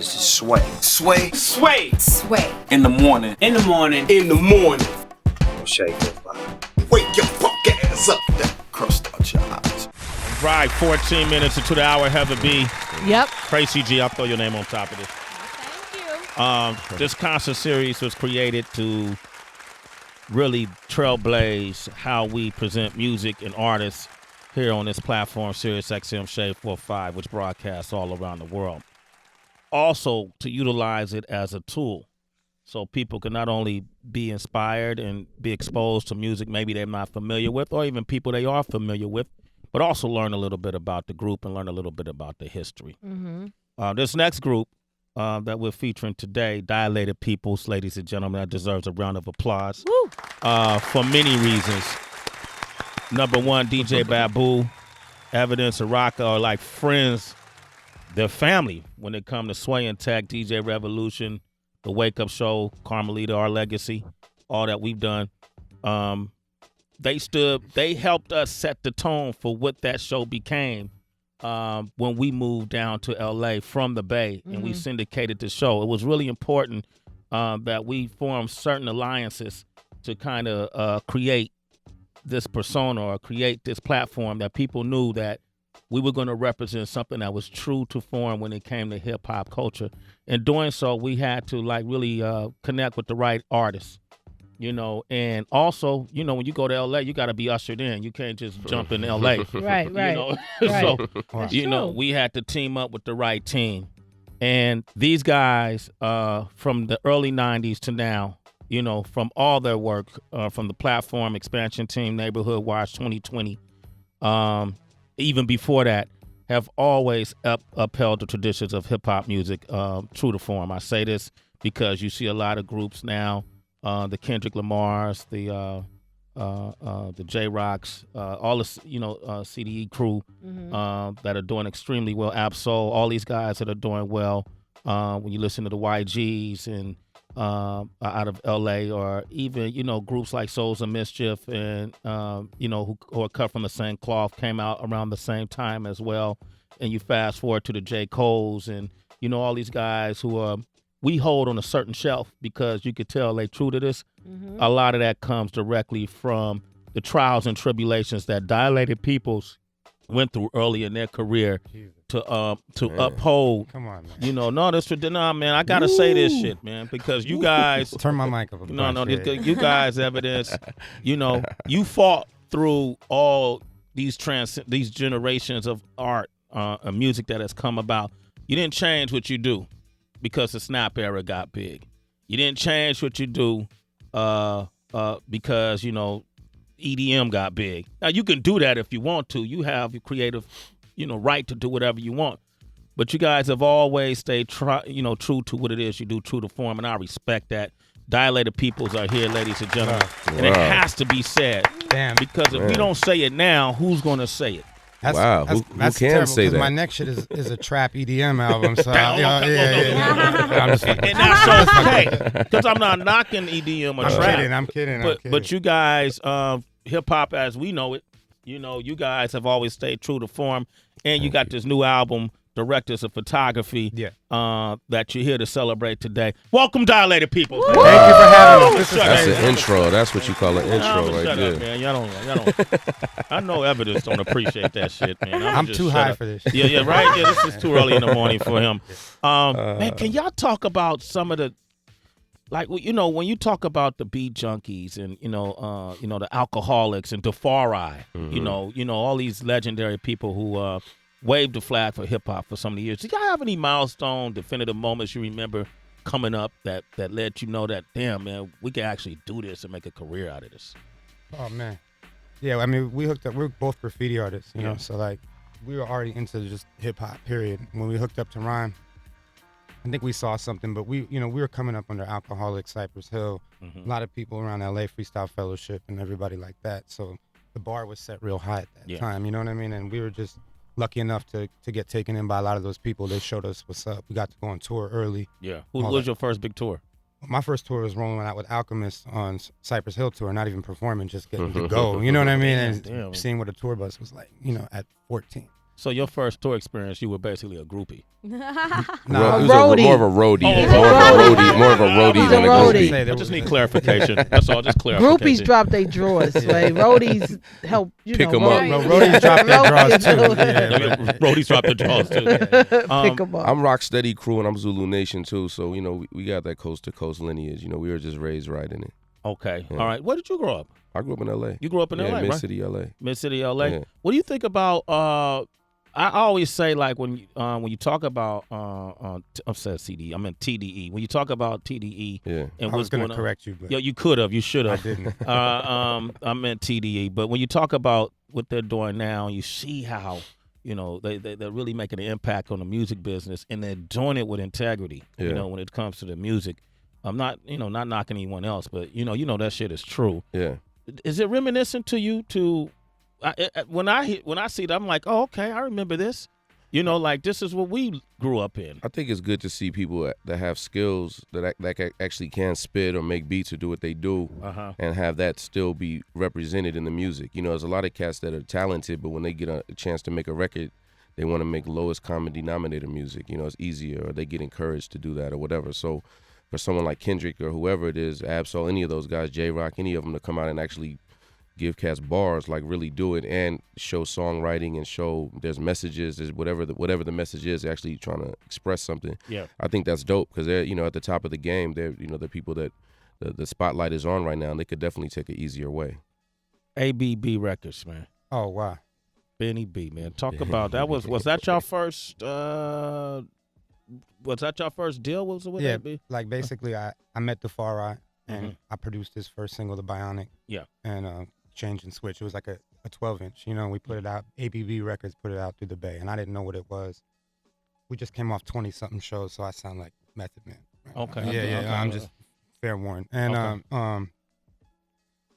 This is Sway. Sway. Sway. Sway. In the morning. In the morning. In the morning. Shade. Wake your punk ass up. That crust out your eyes. Right, 14 minutes into the hour, Heather B. Yep. Tracy G, I'll throw your name on top of this. Thank you. This concert series was created to really trailblaze how we present music and artists here on this platform, Sirius XM Shade 45, which broadcasts all around the world. Also, to utilize it as a tool so people can not only be inspired and be exposed to music maybe they're not familiar with, or even people they are familiar with, but also learn a little bit about the group and learn a little bit about the history. Mm-hmm. This next group that we're featuring today, Dilated Peoples, ladies and gentlemen, that deserves a round of applause for many reasons. Number one, DJ Babu, Evidence, and Rocka are like friends. They're family when it comes to Sway and Tech, DJ Revolution, The Wake Up Show, Carmelita, Our Legacy, all that we've done. They helped us set the tone for what that show became when we moved down to LA from the Bay and we syndicated the show. It was really important that we formed certain alliances to kind of create this persona or create this platform that people knew that we were going to represent something that was true to form when it came to hip hop culture. In doing so, we had to really connect with the right artists. And also, when you go to LA, you got to be ushered in. You can't just jump in LA. Right. So, we had to team up with the right team. And these guys from the early 90s to now, from all their work, from the platform expansion team, Neighborhood Watch 2020, even before that, have always upheld the traditions of hip hop music true to form. I say this because you see a lot of groups now, the Kendrick Lamars, the J Rocks, all the CDE crew that are doing extremely well. Absol, all these guys that are doing well. When you listen to the YGs and out of LA, or even groups like Souls of Mischief and who are cut from the same cloth, came out around the same time as well. And you fast forward to the J. Coles and all these guys who we hold on a certain shelf because you could tell they true to this. A lot of that comes directly from the trials and tribulations that Dilated Peoples went through early in their career to uphold. Come on, man. No, man, I gotta say this shit, man, because you guys turn my mic up. You guys, Evidence, you fought through all these generations of art and music that has come about. You didn't change what you do because the snap era got big. You didn't change what you do because EDM got big. Now you can do that if you want to. You have your creative, right to do whatever you want. But you guys have always stayed, true to what it is you do, true to form, and I respect that. Dilated Peoples are here, ladies and gentlemen, and it has to be said. Damn. Because if we don't say it now, who's going to say it? Who can terrible, say that? My next shit is a trap EDM album. So yeah. And that's okay, because I'm not knocking EDM or trap. I'm kidding. But you guys, hip hop as we know it, you guys have always stayed true to form, and you got this new album, Directors of Photography, that you're here to celebrate today. Welcome, Dilated People. Thank you for having us. That's an intro. That's what you call an intro right shut there. Up, man. Y'all don't. I know Evidence don't appreciate that shit, man. I'm too high for this. Yeah, right. Yeah, this is too early in the morning for him. Man, can y'all talk about some of the, when you talk about the beat junkies and the alcoholics and Defari, all these legendary people who waved the flag for hip hop for so many years. Do y'all have any milestone, definitive moments you remember coming up that let you know that, damn, man, we can actually do this and make a career out of this? Oh man, yeah. I mean, we hooked up. We're both graffiti artists, you know. So we were already into just hip hop. Period. When we hooked up to rhyme, I think we saw something. But we were coming up under Alcoholic, Cypress Hill, a lot of people around LA, Freestyle Fellowship, and everybody like that. So the bar was set real high at that time. You know what I mean? And we were just lucky enough to get taken in by a lot of those people. They showed us what's up. We got to go on tour early. Yeah. Who was your first big tour? My first tour was rolling out with Alchemist on Cypress Hill tour, not even performing, just getting to go. You know what I mean? And seeing what a tour bus was like, at 14. So your first tour experience, you were basically a groupie. It was more of a roadie. More of a roadie than a groupie. I just need clarification. That's all. Just clarification. Groupies drop their drawers. Right? Roadies help. Pick them up. Well, roadies drop their drawers too. Roadies drop their drawers too. Pick them up. I'm Rocksteady Crew and I'm Zulu Nation too. So we got that coast to coast lineage. We were just raised right in it. Okay. Yeah. All right. Where did you grow up? I grew up in L.A. You grew up in L.A., right? Mid-City, L.A. Mid-City, L.A. Yeah. What do you think about? I always say like when you talk about I'm saying CDE, I meant TDE. When you talk about TDE, Yeah. and I was what's going going to on, correct you, but yeah, you could have, you should I have. didn't. I meant TDE, but when you talk about what they're doing now, you see how they're really making an impact on the music business, and they're doing it with integrity. Yeah. When it comes to the music, I'm not not knocking anyone else, but that shit is true. Yeah. Is it reminiscent to you when I see that, I'm like, oh, okay, I remember this. Like this is what we grew up in. I think it's good to see people that have skills that actually can spit or make beats or do what they do, and have that still be represented in the music. There's a lot of cats that are talented, but when they get a chance to make a record, they want to make lowest common denominator music. It's easier, or they get encouraged to do that or whatever. So for someone like Kendrick or whoever it is, Absol, any of those guys, J-Rock, any of them to come out and actually give cats bars, like really do it and show songwriting and show there's messages, there's whatever the message is, they're actually trying to express something. Yeah, I think that's dope because they're at the top of the game. They're the people that the spotlight is on right now, and they could definitely take an easier way. ABB Records, man. Oh wow. Benny B, man. Talk about that. Was that your first? Was that your first deal? Was it with Yeah, AB? like basically I met DeFar and I produced his first single, The Bionic. Yeah. And Change and Switch. It was like a 12-inch. We put it out. ABV Records put it out through the Bay, and I didn't know what it was. We just came off 20-something shows, so I sound like Method Man. Right now. Okay. Yeah. Okay. I'm just fair warned. And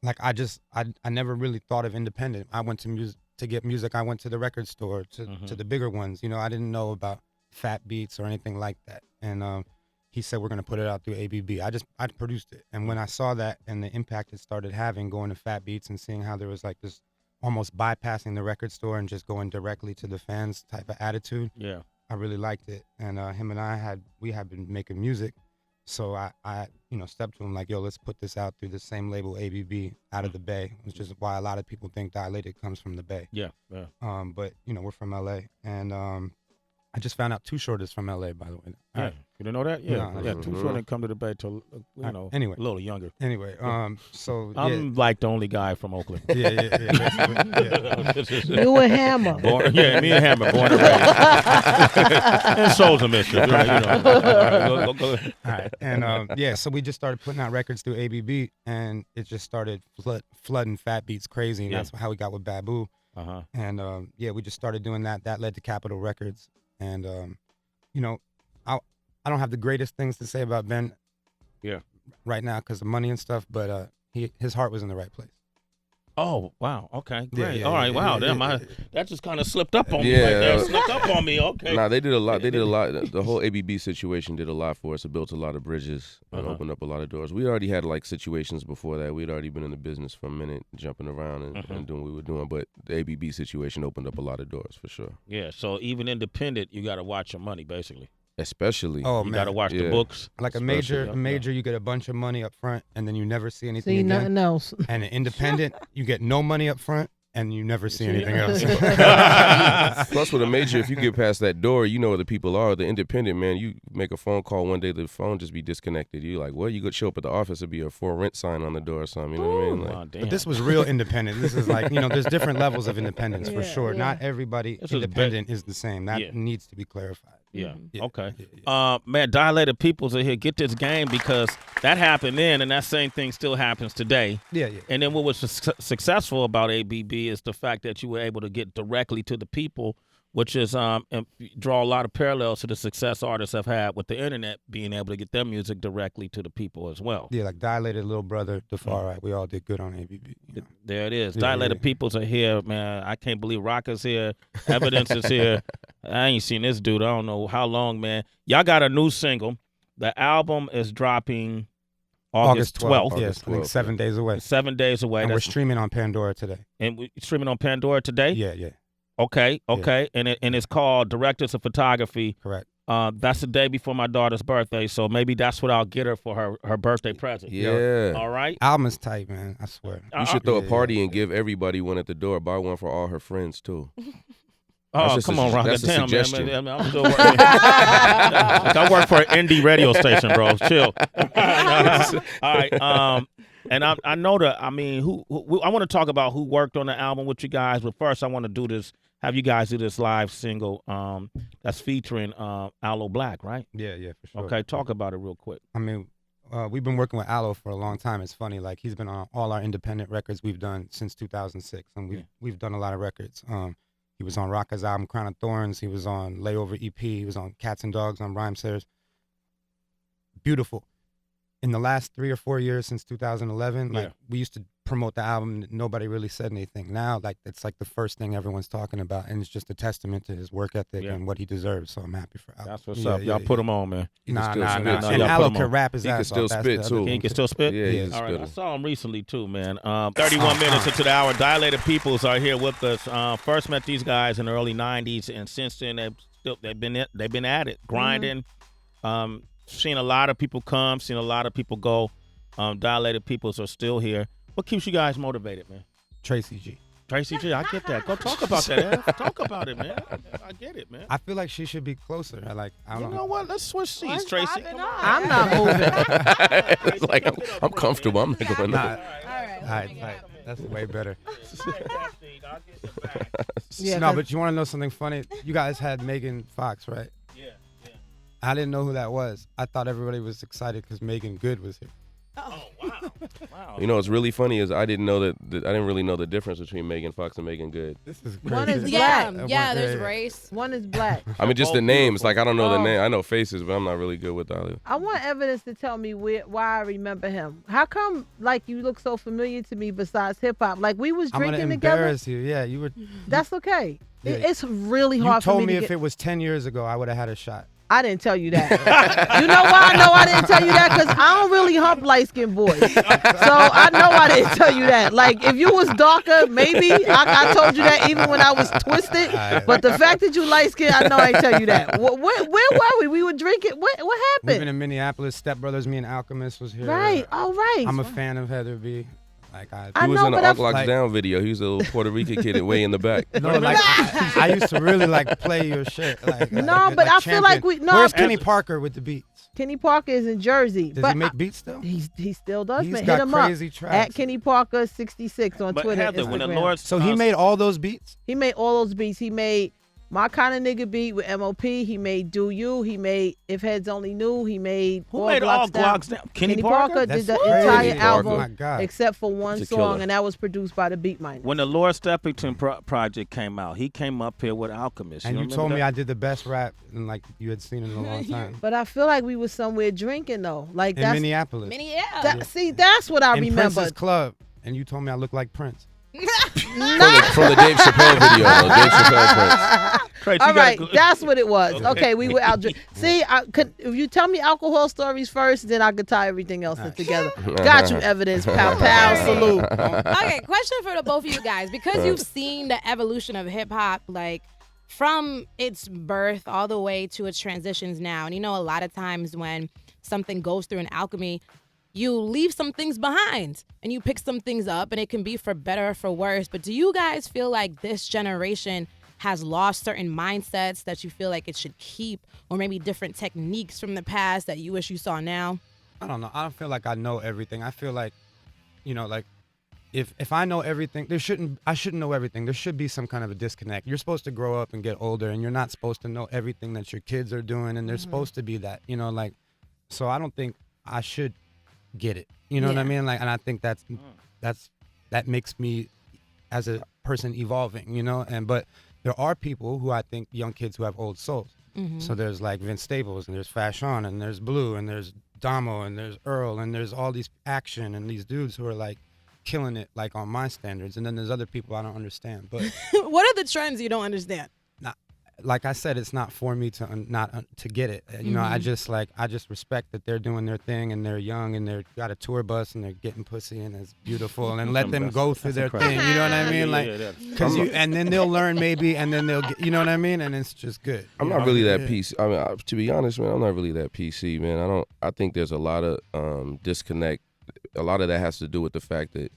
like I never really thought of independent. I went to get music. I went to the record store to the bigger ones. I didn't know about Fat Beats or anything like that. And he said, we're going to put it out through ABB. I produced it. And when I saw that and the impact it started having, going to Fat Beats and seeing how there was like this almost bypassing the record store and just going directly to the fans type of attitude. Yeah. I really liked it. And him and I had been making music. So I stepped to him like, yo, let's put this out through the same label, ABB, out of the Bay, which is why a lot of people think Dilated comes from the Bay. Yeah. But, we're from LA. And I just found out Too Short is from LA, by the way. Yeah. Right. You didn't know that? Yeah. No, Yeah. Too Short didn't come to the Bay till anyway. a little younger. Anyway, so I'm like the only guy from Oakland. yeah. You and Hammer. Me and Hammer, born and raised. And Souls of Mischief. Go ahead. All right. And so we just started putting out records through ABB, and it just started flooding Fat Beats crazy, and that's how we got with Babu. And we just started doing that. That led to Capitol Records, and I don't have the greatest things to say about Ben. Yeah. Right now because of money and stuff, but his heart was in the right place. Oh, wow. Okay, great. Yeah, all right, wow. That just kind of slipped up on me Yeah. right there. Slipped up on me. Okay. Nah, they did a lot. The whole ABB situation did a lot for us. It built a lot of bridges and opened up a lot of doors. We already had like situations before that. We'd already been in the business for a minute, jumping around and doing what we were doing. But the ABB situation opened up a lot of doors for sure. Yeah, so even independent, you got to watch your money, basically. Especially. Oh, You man. got to watch the books. Like a Especially, major, you get a bunch of money up front, and then you never see anything See again. nothing else. And an independent, you get no money up front, and you never see anything else. Plus, with a major, if you get past that door, you know where the people are. The independent, man, you make a phone call one day, the phone just be disconnected. You like, well, you could show up at the office, it'd be a for rent sign on the door or something. You know what I mean? Like, Oh, damn. But this was real independent. This is like, there's different levels of independence for sure. yeah. Not everybody This is independent is the same. That Yeah. needs to be clarified. Yeah. Yeah. Okay. Man, Dilated Peoples are here. Get this game because that happened then, and that same thing still happens today. Yeah. And then what was successful about ABB is the fact that you were able to get directly to the people, which is and draw a lot of parallels to the success artists have had with the internet, being able to get their music directly to the people as well. Yeah, like Dilated, Little Brother, The Far Right. We all did good on ABB. There it is. Yeah, Dilated yeah. Peoples are here, man. I can't believe Rock is here. Evidence is here. I ain't seen this dude. I don't know how long, man. Y'all got a new single. The album is dropping August 12th. Yes, I think 12th, 7 days away. 7 days away. And we're streaming on Pandora today. And we're streaming on Pandora today? Yeah. Okay, and it's called Directors of Photography. Correct. That's the day before my daughter's birthday, so maybe that's what I'll get her for her birthday present. Yeah. All right. Album's tight, man. I swear. You should throw a party and give everybody one at the door. Buy one for all her friends too. Oh, come on, Ron. That's a Damn, suggestion. man. I'm still working. I work for an indie radio station, bro. Chill. All right. And I know that. I mean, who I want to talk about who worked on the album with you guys, but first I want to do this. Have you guys do this live single that's featuring Aloe Blacc, right? Yeah, for sure. Okay, talk about it real quick. I mean, we've been working with Aloe for a long time. It's funny, like he's been on all our independent records we've done since 2006, and we've done a lot of records. He was on Rocka's album Crown of Thorns. He was on Layover EP. He was on Cats and Dogs on Rhymesayers. Beautiful. In the last 3 or 4 years since 2011, like we used to promote the album, nobody really said anything. Now, like it's like the first thing everyone's talking about, and it's just a testament to his work ethic and what he deserves. So I'm happy for Aloe. That's what's up. Y'all put him on, man. Nah. No, And Aloe can rap his ass off. He can still spit too. He can still spit? Yeah, he can All right, spit. I saw him recently too, man. 31 minutes into the hour. Dilated Peoples are here with us. First met these guys in the early 90s, and since then they've been at it, grinding. Seen a lot of people come, seen a lot of people go. Dilated Peoples are still here. What keeps you guys motivated, man? Tracy G. Tracy G, I get that. Go talk about that, man. Talk about it, man. I get it, man. I feel like she should be closer. I don't You know. know what? Let's switch seats, Tracy. I'm not moving. It's like I'm comfortable. I'm not going. All right. That's way better. Yeah, No, but you want to know something funny? You guys had Megan Fox, right? Yeah. I didn't know who that was. I thought everybody was excited because Megan Good was here. Oh, wow. You know what's really funny is I didn't know that I didn't really know the difference between Megan Fox and Megan Good. This is crazy. One is Yeah, black. there's race. One is black. I mean, just the names. Like I don't know the Oh. name. I know faces, but I'm not really good with that. I want evidence to tell me why I remember him. How come, like, you look so familiar to me besides hip hop? Like, we was I'm drinking gonna together. embarrass you. Yeah, you were. That's okay. Yeah. It's really You hard for told me me to if get. it was 10 years ago, I would have had a shot. I didn't tell you that. You know why I know I didn't tell you that? Because I don't really hump light-skinned boys. So I know I didn't tell you that. Like, if you was darker, maybe I told you that even when I was twisted. But the fact that you light-skinned, I know I didn't tell you that. Where were we? We were drinking. What We've happened? been in Minneapolis. Step Brothers, me and Alchemist was here. Right. All right. I'm a fan of Heather B. Like I He was know, in the but I- Uncle Locks Down video. He was a little Puerto Rican kid way in the back. No, like I used to really like play your shit. Like, No, but I feel like Where's Kenny Parker with the beats? Kenny Parker is in Jersey. Does but he make beats still? He still does. He's man. got Hit him crazy up tracks. at Kenny Parker 66 on But Twitter. Heather, when the Instagram. Lord, So he made all those beats? He made all those beats. He made My Kind of Nigga beat with MOP. He made Do You. He made If Heads Only Knew. He made who made all Glocks down? Kenny Parker? did the That's crazy. entire Oh album my God. except for one He's a song, killer. and that was produced by the Beatminder. When the Lord Steppington project came out, he came up here with Alchemist. And you remember told me that? I did the best rap and like you had seen in a long time. But I feel like we was somewhere drinking though. Like In that's Minneapolis. see, that's what I In remember. Prince's Club. And you told me I look like Prince. From the Dave Chappelle video. Dave Chappelle Prince. Trace, you All gotta right, go- that's what it was. Okay, we were out drinking. See, if you tell me alcohol stories first, then I could tie everything else in together. Got you evidence, pow pow, salute. Okay, question for the both of you guys. Because you've seen the evolution of hip hop, like from its birth all the way to its transitions now. And you know, a lot of times when something goes through an alchemy, you leave some things behind and you pick some things up, and it can be for better or for worse. But do you guys feel like this generation has lost certain mindsets that you feel like it should keep, or maybe different techniques from the past that you wish you saw now? I don't know. I don't feel like I know everything. I feel like, you know, like if I know everything, I shouldn't know everything. There should be some kind of a disconnect. You're supposed to grow up and get older, and you're not supposed to know everything that your kids are doing, and there's supposed to be that, you know, like, so I don't think I should get it. You know what I mean? Like, and I think that makes me as a person evolving, you know, but there are people who I think, young kids who have old souls. So there's like Vince Staples, and there's Fashion, and there's Blue, and there's Damo, and there's Earl, and there's all these Action, and these dudes who are like killing it like on my standards. And then there's other people I don't understand. But What are the trends you don't understand? like I said, it's not for me to to get it. You know, I just respect that they're doing their thing and they're young and they're got a tour bus and they're getting pussy and it's beautiful and let them go through their thing. You know what I mean? Like, and then they'll learn maybe, and then they'll get, you know what I mean? And it's just good. I'm not really that PC. I mean, to be honest, man, I'm not really that PC, man. I think there's a lot of disconnect. A lot of that has to do with the fact that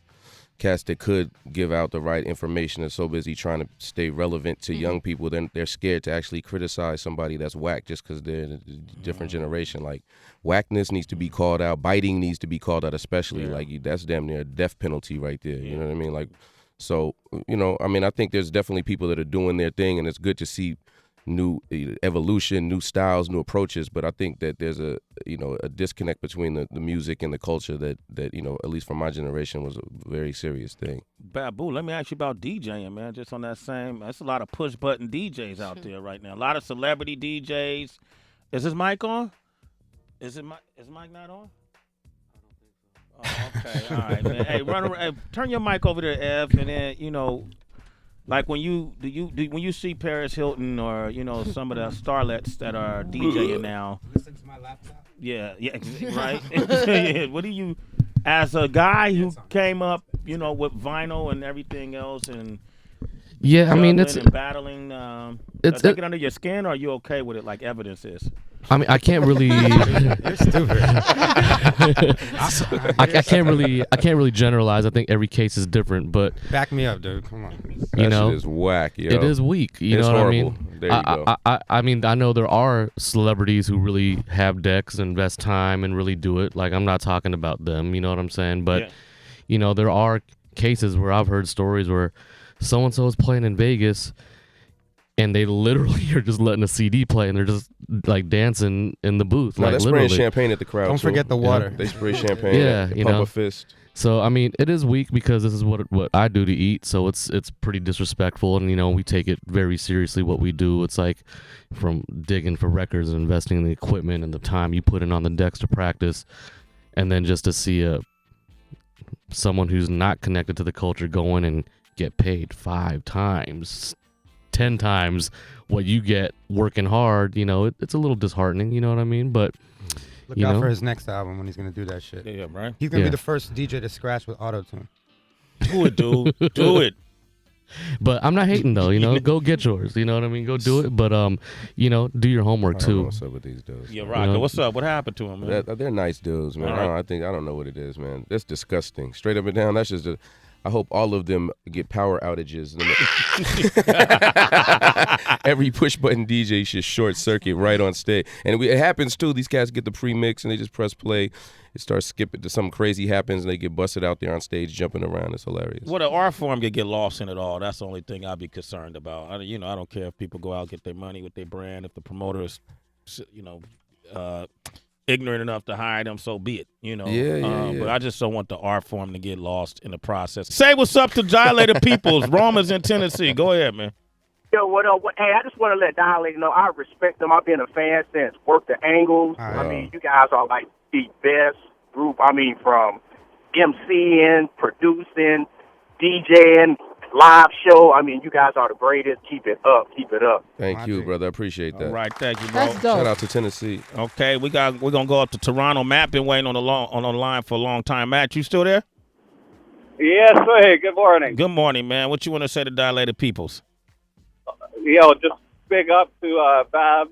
cats that could give out the right information are so busy trying to stay relevant to young people, then they're scared to actually criticize somebody that's whack just because they're in a different generation. Like, whackness needs to be called out. Biting needs to be called out, especially. Like, that's damn near a death penalty right there. You know what I mean? Like, so, you know, I mean, I think there's definitely people that are doing their thing, and it's good to see new evolution, new styles, new approaches, but I think that there's a disconnect between the music and the culture that you know, at least for my generation, was a very serious thing. Babu, let me ask you about DJing, man. Just on that same, there's a lot of push button DJs out there right now. A lot of celebrity DJs. Is his mic on? Is mic not on? Oh, okay, all right, man. Hey, turn your mic over there, Ev, and then, you know, like when you see Paris Hilton or, you know, some of the starlets that are DJing now. Listen to my laptop. Yeah, right. What do you, as a guy who came up, you know, with vinyl and everything else, and I mean, it's battling. Does it get under your skin, or are you okay with it? Like Evidence is. I mean, I can't really. You're stupid. I can't really generalize. I think every case is different, but back me up, dude. Come on. You know, shit is whack. Yo. It is weak. You it's know what horrible. I mean? There you go. I mean, I know there are celebrities who really have decks, invest time, and really do it. Like, I'm not talking about them. You know what I'm saying? But you know, there are cases where I've heard stories where so and so is playing in Vegas, and they literally are just letting a CD play, and they're just like dancing in the booth. No, like, they're spraying champagne at the crowd. Don't forget the water. They spray champagne. You pump know. a fist. So I mean, it is weak because this is what I do to eat. So it's pretty disrespectful, and you know, we take it very seriously what we do. It's like from digging for records and investing in the equipment and the time you put in on the decks to practice, and then just to see someone who's not connected to the culture go in and get paid 5 times, 10 times what you get working hard, you know, it's a little disheartening, you know what I mean? But look out for his next album when he's gonna do that shit. Yeah, right. He's gonna be the first DJ to scratch with auto-tune. Do it, dude. Do it. But I'm not hating though, you know. Go get yours, you know what I mean. Go do it, but you know, do your homework too. I don't know what's up with these dudes. Yeah, Rocker. You know? What's up? What happened to him, man? They're nice dudes, man. Right. I don't know what it is, man. That's disgusting. Straight up and down. That's just. I hope all of them get power outages. Every push button DJ should short circuit right on stage, and it happens too. These cats get the pre-mix and they just press play. It starts skipping to something crazy happens and they get busted out there on stage jumping around. It's hilarious. Well, the art form could get lost in it all. That's the only thing I'd be concerned about. I don't care if people go out and get their money with their brand. If the promoter is, ignorant enough to hire them, so be it. You know. Yeah. But I just don't want the art form to get lost in the process. Say what's up to Dilated Peoples. Roma's in Tennessee. Go ahead, man. Yo, what up? Hey, I just want to let Dilated know I respect them. I've been a fan since Work the Angles. I mean, you guys are like the best group. I mean, from emceeing, producing, DJing, live show. I mean, you guys are the greatest. Keep it up. Keep it up. Thank you, brother. I appreciate that. All right, thank you, bro. That's dope. Shout out to Tennessee. Okay, we're gonna go up to Toronto. Matt been waiting on the line for a long time. Matt, you still there? Yes, sir. Good morning. Good morning, man. What you want to say to Dilated Peoples? Yo, just big up to Babs,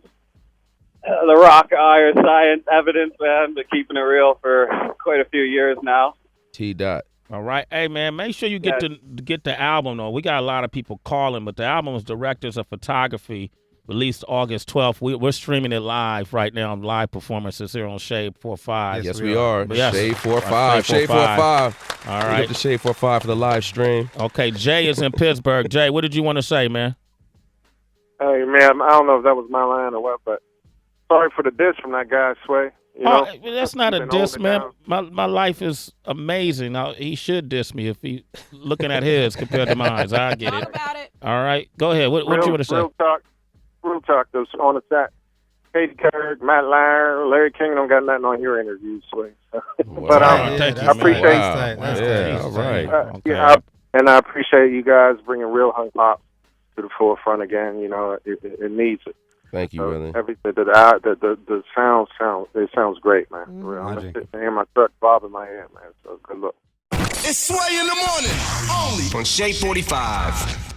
the Rock, Iron Science, Evidence, man. Been keeping it real for quite a few years now. T. Dot. All right, hey man, make sure you get the album though. We got a lot of people calling, but the album is Directors of Photography, released August 12th. We're streaming it live right now, live performances here on Shade 45. Yes, we are. Yes. Shade 45. Shade 45. All Pick right. up the Shade 45 for the live stream. Okay, Jay is in Pittsburgh. Jay, what did you want to say, man? Hey, man, I don't know if that was my line or what, but sorry for the diss from that guy, Sway. You know, that's not a diss, man. My life is amazing. Now, he should diss me if he looking at his compared to mine. I get it. About it. All right, go ahead. What you want to say? Real talk. Those on the set. Katie Kirk, Matt Lyer, Larry King don't got nothing on your interviews, Sway. But thank you, I appreciate. All right. And I appreciate you guys bringing real hip hop to the forefront again. You know, it needs it. Thank you, brother. Everything the sounds great, man. For real. I'm sitting in my truck, bobbing my head, man. So good luck. It's Sway in the morning, only on Shea 45.